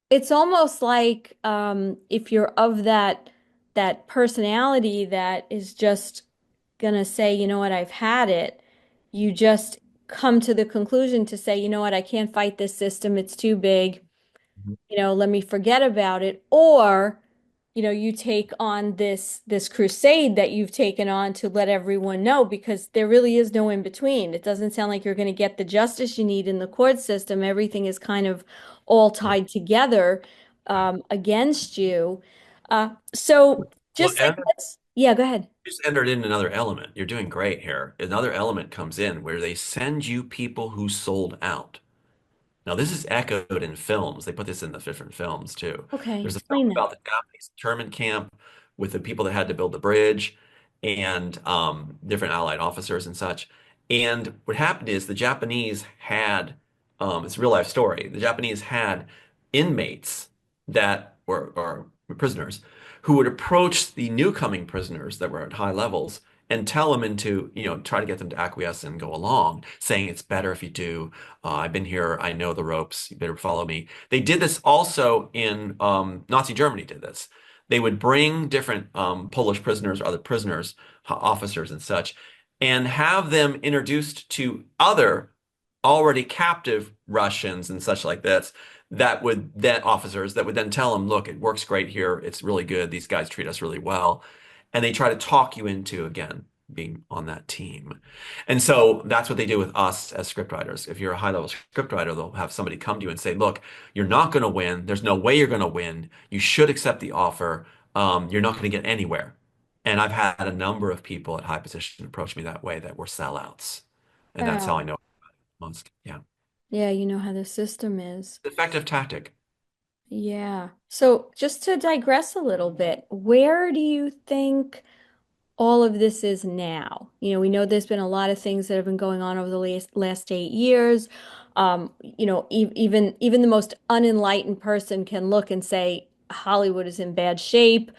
it's almost like if you're of that personality that is just gonna say, you know what, I've had it, you just come to the conclusion to say, you know what, I can't fight this system, it's too big, Mhm. let me forget about it. Or, you take on this crusade that you've taken on to let everyone know, because there really is no in between. It doesn't sound like you're going to get the justice you need in the court system. Everything is kind of all Yeah. tied together against you. So Well, just like and yeah, go ahead. just entered in another element. You're doing great here. Another element comes in where they send you people who sold out. Now, this is echoed in films. They put this in the different films too. Okay, There's a film explain that. about the Japanese internment camp with the people that had to build the bridge and different allied officers and such. And what happened is the Japanese had, it's a real life story. The Japanese had inmates that were or prisoners who would approach the new coming prisoners that were at high levels and tell them into, try to get them to acquiesce and go along, saying it's better if you do. I've been here. I know the ropes. You better follow me. They did this also in Nazi Germany did this. They would bring different Polish prisoners or other prisoners, officers and such, and have them introduced to other already captive Russians and such like this, that would then officers that would then tell them, look, it works great here. It's really good. These guys treat us really well. And they try to talk you into, again, being on that team. And so that's what they do with us as scriptwriters. If you're a high-level scriptwriter, they'll have somebody come to you and say, look, you're not going to win. There's no way you're going to win. You should accept the offer. You're not going to get anywhere. And I've had a number of people at high position approach me that way that were sellouts. And that's how I Wow. know most. Yeah. Yeah, you know how the system is. Effective tactic. Yeah. So just to digress a little bit, where do you think all of this is now? We know there's been a lot of things that have been going on over the last 8 years. Even the most unenlightened person can look and say Hollywood is in bad shape.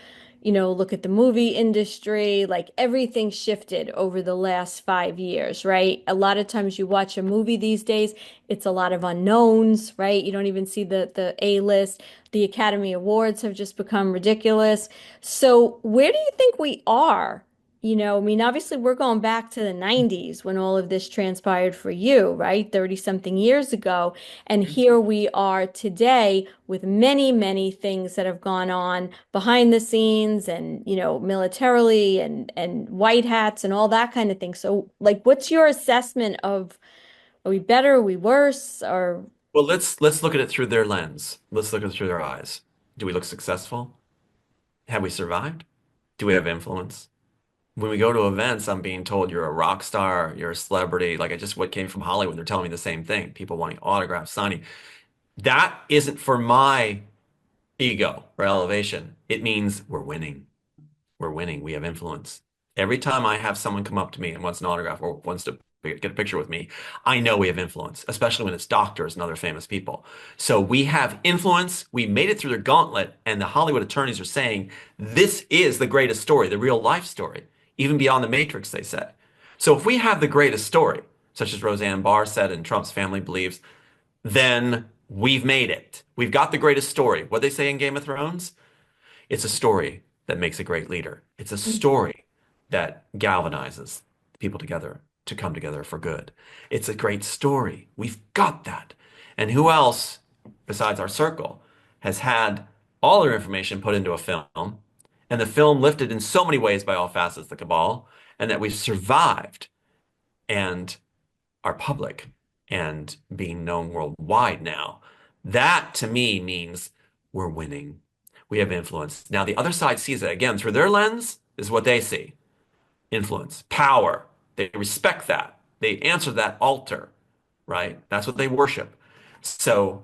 Look at the movie industry, like everything shifted over the last 5 years, right? A lot of times you watch a movie these days, it's a lot of unknowns, right? You don't even see the A list. The Academy Awards have just become ridiculous. So where do you think we are? I mean, obviously we're going back to the 90s when all of this transpired for you, right? 30 something years ago. And here we are today with many, many things that have gone on behind the scenes and, militarily and white hats and all that kind of thing. So, like, what's your assessment of, are we better, are we worse, or Well, let's look at it through their lens. Let's look at it through their eyes. Do we look successful? Have we survived? Do we have influence? When we go to events, I'm being told you're a rock star, you're a celebrity. Like I just what came from Hollywood, they're telling me the same thing. People wanting autographs, signing. That isn't for my ego or elevation. It means we're winning. We're winning. We have influence. Every time I have someone come up to me and wants an autograph or wants to get a picture with me, I know we have influence, especially when it's doctors and other famous people. So we have influence. We made it through the gauntlet, and the Hollywood attorneys are saying this is the greatest story, the real life story, even beyond the Matrix, they said. So if we have the greatest story, such as Roseanne Barr said and Trump's family believes, then we've made it. We've got the greatest story. What they say in Game of Thrones? It's a story that makes a great leader. It's a story that galvanizes people together to come together for good. It's a great story. We've got that. And who else, besides our circle, has had all their information put into a film, and the film lifted in so many ways by all facets of the cabal, and that we've survived and are public and being known worldwide now That to me means we're winning. We have influence. Now, the other side sees it again through their lens, is what they see: influence, power. They respect that. They answer that altar, right? That's what they worship. So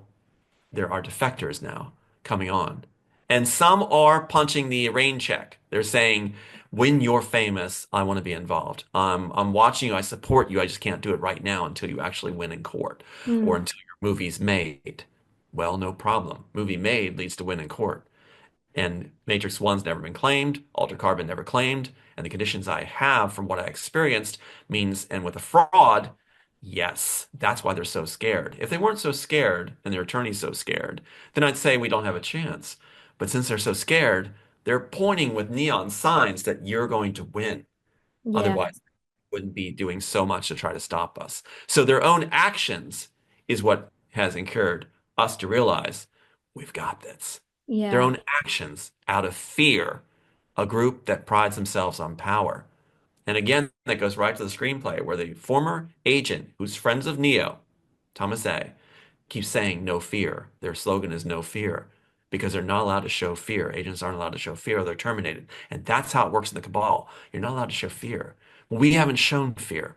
there are defectors now coming on. And some are punching the rain check. They're saying, when you're famous, I want to be involved. I'm watching you. I support you. I just can't do it right now until you actually win in court or Mm, until your movie's made. Well, no problem. Movie made leads to win in court. And Matrix 1's never been claimed, Altered Carbon never claimed, and the conditions I have from what I experienced means, and with a fraud, yes, that's why they're so scared. If they weren't so scared and their attorney's so scared, then I'd say we don't have a chance. But since they're so scared, they're pointing with neon signs that you're going to win. yeah, Otherwise, they wouldn't be doing so much to try to stop us. So their own actions is what has encouraged us to realize we've got this. Their yeah, own actions out of fear, a group that prides themselves on power. And again, that goes right to the screenplay where the former agent who's friends of Neo, Thomas A, keeps saying no fear. Their slogan is no fear because they're not allowed to show fear. Agents aren't allowed to show fear or they're terminated. And that's how it works in the cabal. You're not allowed to show fear. We haven't shown fear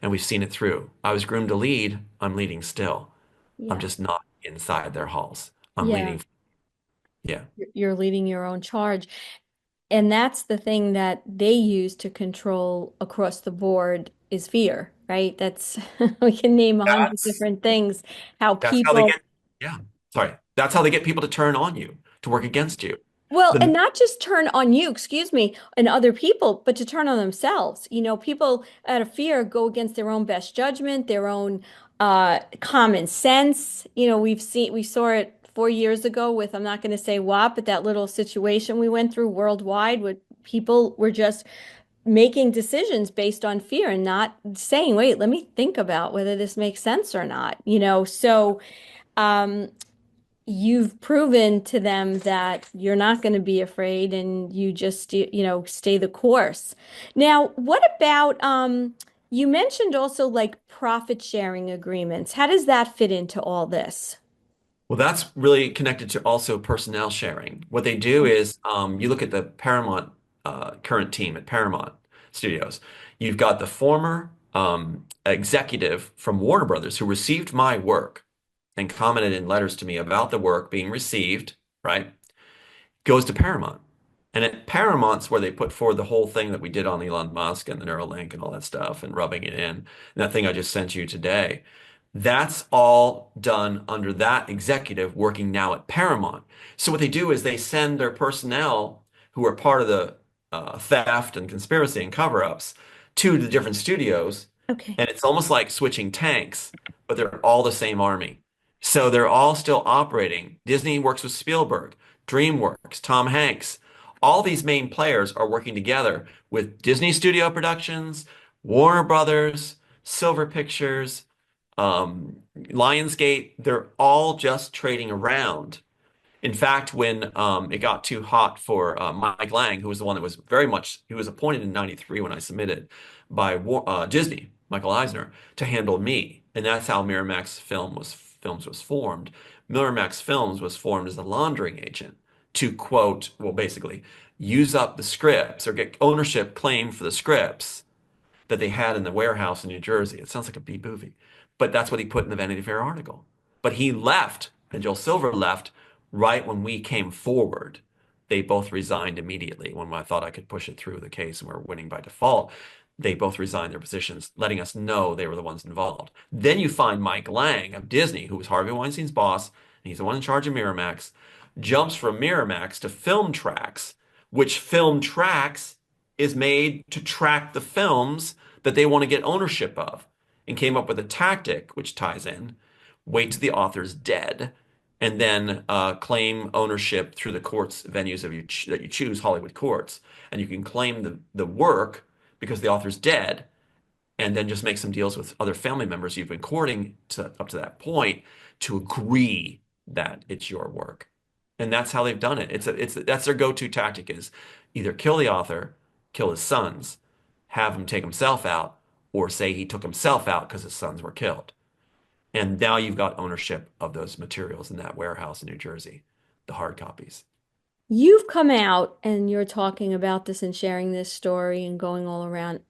and we've seen it through. I was groomed to lead. I'm leading still. I'm yeah, just not inside their halls. I'm yeah. leading. Yeah. You're leading your own charge. And that's the thing that they use to control across the board is fear, right? That's we can name 100 That's different things. How that's how they people get, yeah. Sorry. That's how they get people to turn on you, to work against you. Well, and The not just turn on you, excuse me, and other people, but to turn on themselves. People out of fear go against their own best judgment, their own common sense. We saw it 4 years ago with, I'm not going to say what, but that little situation we went through worldwide with people were just making decisions based on fear and not saying, wait, let me think about whether this makes sense or not. So um you've proven to them that you're not going to be afraid and you just, stay the course. Now, what about, you mentioned also like profit sharing agreements. How does that fit into all this? Well, that's really connected to also personnel sharing. What they do is you look at the Paramount current team at Paramount Studios. You've got the former executive from Warner Brothers who received my work and commented in letters to me about the work being received, right? Goes to Paramount. And at Paramount's where they put forward the whole thing that we did on Elon Musk and the Neuralink and all that stuff and rubbing it in. And that thing I just sent you today. That's all done under that executive working now at Paramount. So what they do is they send their personnel who are part of the theft and conspiracy and cover-ups to the different studios, Okay. and it's almost like switching tanks, but they're all the same army. So they're all still operating. Disney works with Spielberg, DreamWorks, Tom Hanks. All these main players are working together with Disney Studio Productions, Warner Brothers, Silver Pictures, Lionsgate. They're all just trading around. In fact, when it got too hot for Mike Lang, who was the one that was very much, he was appointed in '93 when I submitted by Disney, Michael Eisner, to handle me. And that's how Films was formed. Miramax Films was formed as a laundering agent to quote, well, basically, use up the scripts or get ownership claim for the scripts that they had in the warehouse in New Jersey. It sounds like a B movie, but that's what he put in the Vanity Fair article. But he left, and Joel Silver left right when we came forward. They both resigned immediately when I thought I could push it through the case and we're winning by default. They both resigned their positions, letting us know they were the ones involved. Then you find Mike Lang of Disney, who was Harvey Weinstein's boss, and he's the one in charge of Miramax, jumps from Miramax to Film Tracks, which Film Tracks is made to track the films that they want to get ownership of, and came up with a tactic which ties in: wait till the author's dead, and then claim ownership through the courts venues that you choose, Hollywood courts, and you can claim the work because the author's dead, and then just make some deals with other family members you've been courting up to that point to agree that it's your work. And that's how they've done it. That's their go-to tactic is either kill the author, kill his sons, have him take himself out, or say he took himself out because his sons were killed. And now you've got ownership of those materials in that warehouse in New Jersey, the hard copies. You've come out and you're talking about this and sharing this story and going all around.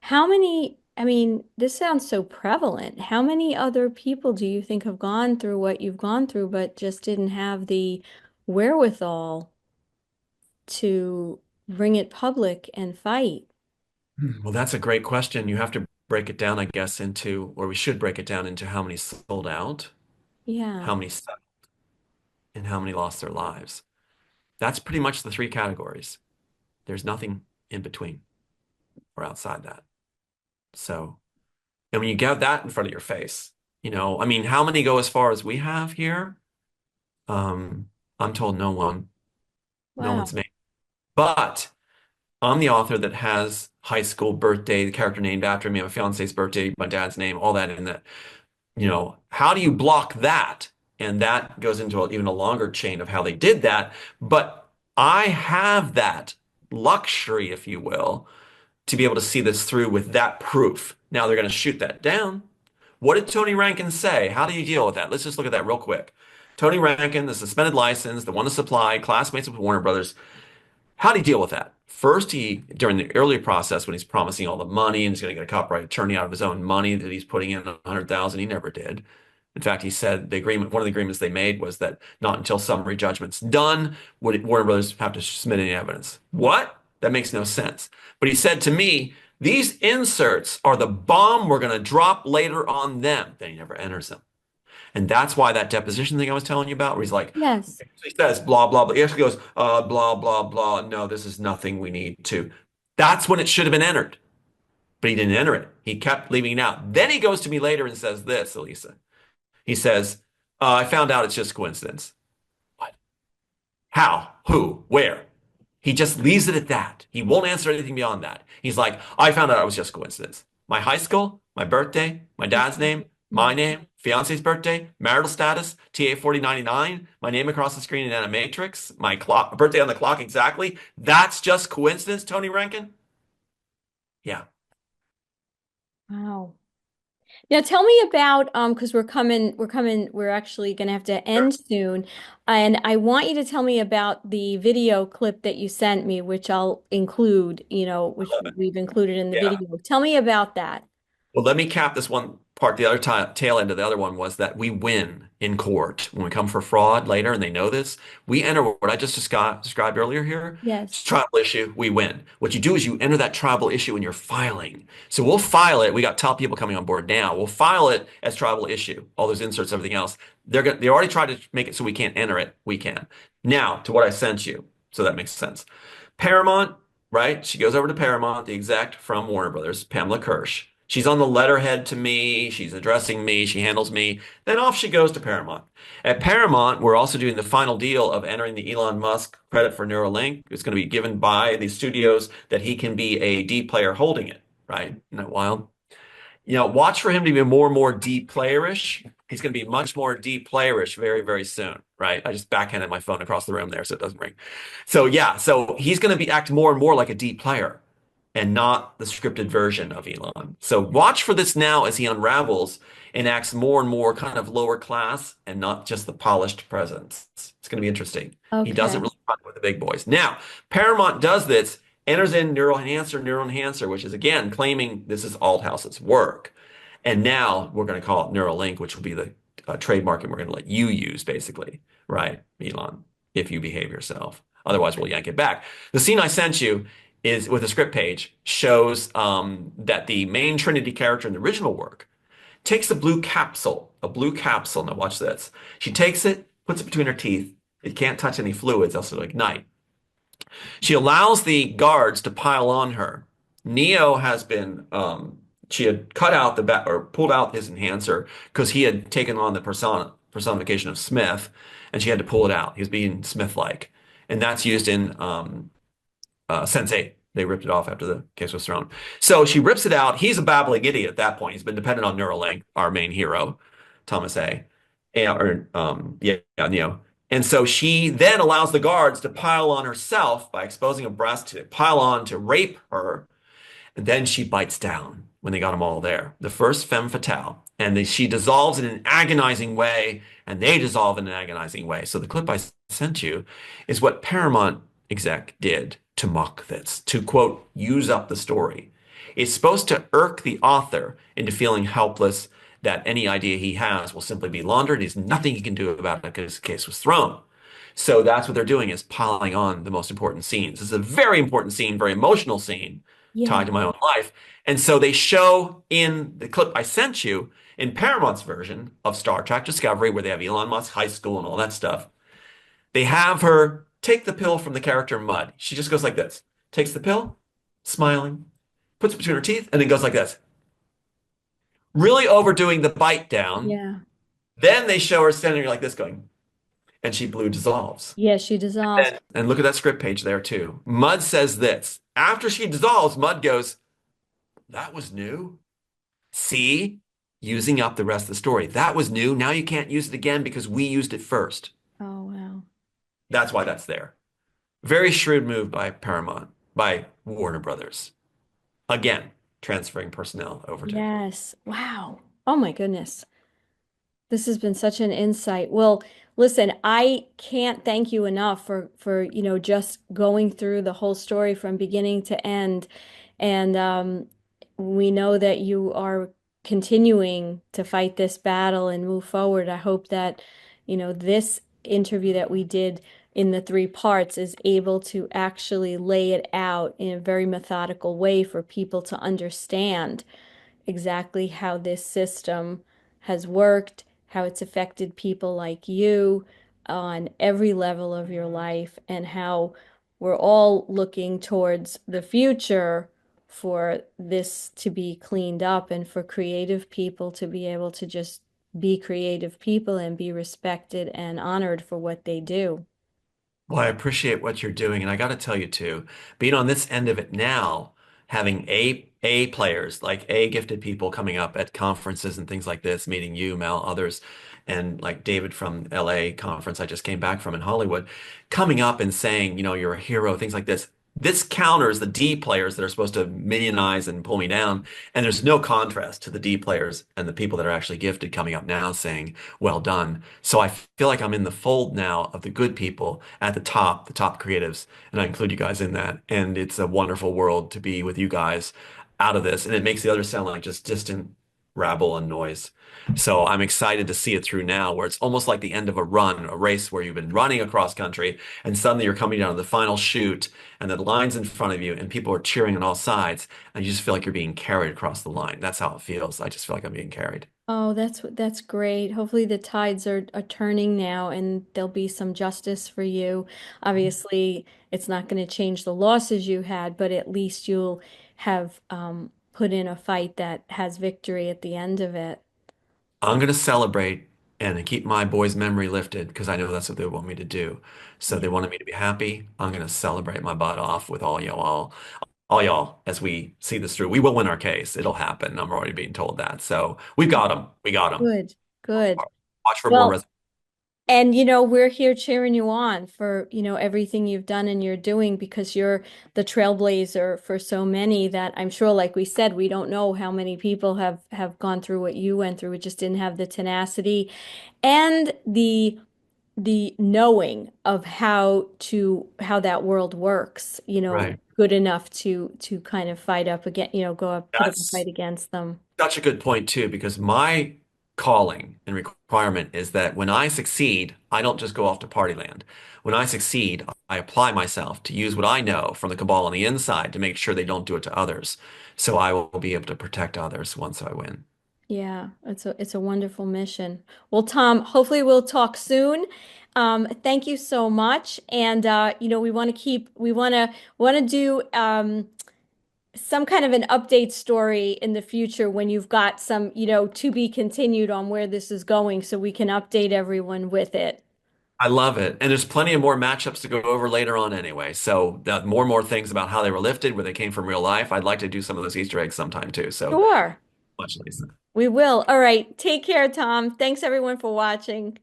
How many, I mean, this sounds so prevalent. How many other people do you think have gone through what you've gone through, but just didn't have the wherewithal to bring it public and fight? Well, that's a great question. You have to break it down, I guess, into, or we should break it down into how many sold out, Yeah. how many settled, and how many lost their lives. That's pretty much the three categories. There's nothing in between or outside that. So, and when you get that in front of your face, I mean, how many go as far as we have here? I'm told no one. No Wow. one's made. But I'm the author that has high school birthday, the character named after me, my fiance's birthday, my dad's name, all that in that. How do you block that? And that goes into even a longer chain of how they did that. But I have that luxury, if you will, to be able to see this through with that proof. Now they're going to shoot that down. What did Tony Rankin say? How do you deal with that? Let's just look at that real quick. Tony Rankin, the suspended license, the one to supply, classmates with Warner Brothers. How do you deal with that? First, during the earlier process, when he's promising all the money and he's going to get a copyright attorney out of his own money that he's putting in 100,000, he never did. In fact, he said one of the agreements they made was that not until summary judgment's done would Warner Brothers have to submit any evidence. What? That makes no sense. But he said to me, these inserts are the bomb we're going to drop later on them. Then he never enters them. And that's why that deposition thing I was telling you about, where he's like, Yes. he says, blah, blah, blah. He actually goes, blah, blah, blah. No, this is nothing we need to. That's when it should have been entered. But he didn't enter it. He kept leaving it out. Then he goes to me later and says this, ELISA. He says, I found out it's just coincidence. What? How? Who? Where? He just leaves it at that. He won't answer anything beyond that. He's like, I found out it was just coincidence. My high school, my birthday, my dad's name, my name, fiance's birthday, marital status, TA 4099, my name across the screen in Animatrix, my clock, birthday on the clock exactly. That's just coincidence, Tony Rankin? Yeah. Wow. Now tell me about because we're actually gonna have to Sure. end soon. And I want you to tell me about the video clip that you sent me, which I'll include, which we've included in the Yeah. video. Tell me about that. Well, let me cap this one part. The other tail end of the other one was that we win in court when we come for fraud later, and they know this. We enter what I just described earlier here. Yes. It's a tribal issue. We win. What you do is you enter that tribal issue in your filing. So we'll file it. We got top people coming on board now. We'll file it as tribal issue. All those inserts, everything else. They already tried to make it so we can't enter it. We can. Now to what I sent you. So that makes sense. Paramount, right? She goes over to Paramount, the exec from Warner Brothers, Pamela Kirsch. She's on the letterhead to me. She's addressing me. She handles me. Then off she goes to Paramount. At Paramount, we're also doing the final deal of entering the Elon Musk credit for Neuralink. It's going to be given by the studios that he can be a D player holding it, right? Isn't that wild? Watch for him to be more and more D playerish. He's going to be much more D playerish very, very soon, right? I just backhanded my phone across the room there so it doesn't ring. So yeah, so he's going to act more and more like a D player and not the scripted version of Elon. So watch for this now as he unravels and acts more and more kind of lower class and not just the polished presence. It's going to be interesting. He doesn't Okay. really run with the big boys. Now, Paramount does this, enters in neural enhancer, which is again claiming this is Althouse's work. And now we're going to call it Neuralink, which will be the trademark, and we're going to let you use basically, right, Elon, if you behave yourself. Otherwise, we'll yank it back. The scene I sent you is with a script page shows that the main Trinity character in the original work takes a blue capsule. Now watch this. She takes it, puts it between her teeth. It can't touch any fluids, else it'll ignite. She allows the guards to pile on her. Neo has been, she had cut out the back or pulled out his enhancer because he had taken on the personification of Smith, and she had to pull it out. He was being Smith-like. And that's used in Sense8. They ripped it off after the case was thrown. So she rips it out. He's a babbling idiot at that point. He's been dependent on Neuralink, our main hero, Thomas A. Neo. And so she then allows the guards to pile on herself by exposing a breast to pile on to rape her. And then she bites down when they got them all there. The first femme fatale. And she dissolves in an agonizing way, and they dissolve in an agonizing way. So the clip I sent you is what Paramount exec did to mock this, to quote, use up the story. It's supposed to irk the author into feeling helpless that any idea he has will simply be laundered. There's nothing he can do about it because his case was thrown. So that's what they're doing is piling on the most important scenes. This is a very important scene, very emotional scene Yeah. tied to my own life. And so they show in the clip I sent you in Paramount's version of Star Trek Discovery, where they have Elon Musk High School and all that stuff. They have her take the pill from the character Mud. She just goes like this, takes the pill, smiling, puts it between her teeth, and then goes like this, really overdoing the bite down. Yeah. Then they show her standing like this going, and she blue dissolves. Yeah, she dissolves. And look at that script page there too. Mud says this. After she dissolves, Mud goes, that was new. See? Using up the rest of the story. That was new. Now you can't use it again because we used it first. Oh, wow. That's why that's there. Very shrewd move by Paramount, by Warner Brothers. Again, transferring personnel over to. Yes. Wow. Oh my goodness. This has been such an insight. Well, listen, I can't thank you enough for, just going through the whole story from beginning to end. And we know that you are continuing to fight this battle and move forward. I hope that, this interview that we did in the three parts is able to actually lay it out in a very methodical way for people to understand exactly how this system has worked, how it's affected people like you on every level of your life, and how we're all looking towards the future for this to be cleaned up and for creative people to be able to just be creative people and be respected and honored for what they do. Well, I appreciate what you're doing, and I got to tell you too, being on this end of it now, having A players like A gifted people coming up at conferences and things like this, meeting you, Mel, others, and like David from LA conference I just came back from in Hollywood, coming up and saying, you're a hero, things like this. This counters the D players that are supposed to minionize and pull me down, and there's no contrast to the D players and the people that are actually gifted coming up now saying, well done. So I feel like I'm in the fold now of the good people at the top creatives, and I include you guys in that. And it's a wonderful world to be with you guys out of this. And it makes the others sound like just distant rabble and noise. So I'm excited to see it through now, where it's almost like the end of a run, a race where you've been running across country, and suddenly you're coming down to the final chute, and the line's in front of you, and people are cheering on all sides, and you just feel like you're being carried across the line. That's how it feels. I just feel like I'm being carried. Oh, that's great. Hopefully the tides are turning now and there'll be some justice for you. Obviously, it's not going to change the losses you had, but at least you'll have put in a fight that has victory at the end of it. I'm going to celebrate and keep my boys' memory lifted because I know that's what they want me to do. So they wanted me to be happy. I'm going to celebrate my butt off with all y'all as we see this through. We will win our case. It'll happen. I'm already being told that. So we've got them. We got them. Good, good. Watch for more Well, and we're here cheering you on for, everything you've done and you're doing because you're the trailblazer for so many that I'm sure, like we said, we don't know how many people have gone through what you went through. We just didn't have the tenacity and the knowing of how that world works, right. good enough to kind of fight up again, go up, put up a That's fight against them. such a good point too, because my calling and requirement is that when I succeed, I don't just go off to party land. When I succeed, I apply myself to use what I know from the cabal on the inside to make sure they don't do it to others. So I will be able to protect others once I win. Yeah, it's a wonderful mission. Well, Tom, hopefully we'll talk soon. Thank you so much. And we want to do some kind of an update story in the future when you've got some, to be continued on where this is going so we can update everyone with it. I love it. And there's plenty of more matchups to go over later on anyway. So that more and more things about how they were lifted, where they came from real life. I'd like to do some of those Easter eggs sometime too. So Sure, much, Lisa. we will. All right. Take care, Tom. Thanks everyone for watching.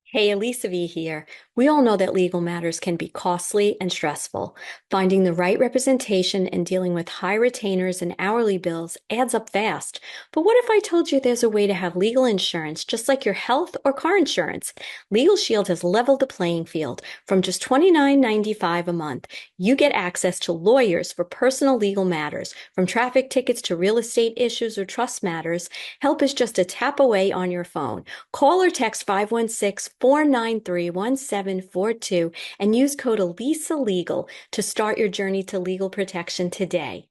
Hey, Elisa V here. We all know that legal matters can be costly and stressful. Finding the right representation and dealing with high retainers and hourly bills adds up fast. But what if I told you there's a way to have legal insurance just like your health or car insurance? LegalShield has leveled the playing field. From just $29.95 a month, you get access to lawyers for personal legal matters. From traffic tickets to real estate issues or trust matters, help is just a tap away on your phone. Call or text 516-493-1742 and use code ELISA Legal to start your journey to legal protection today.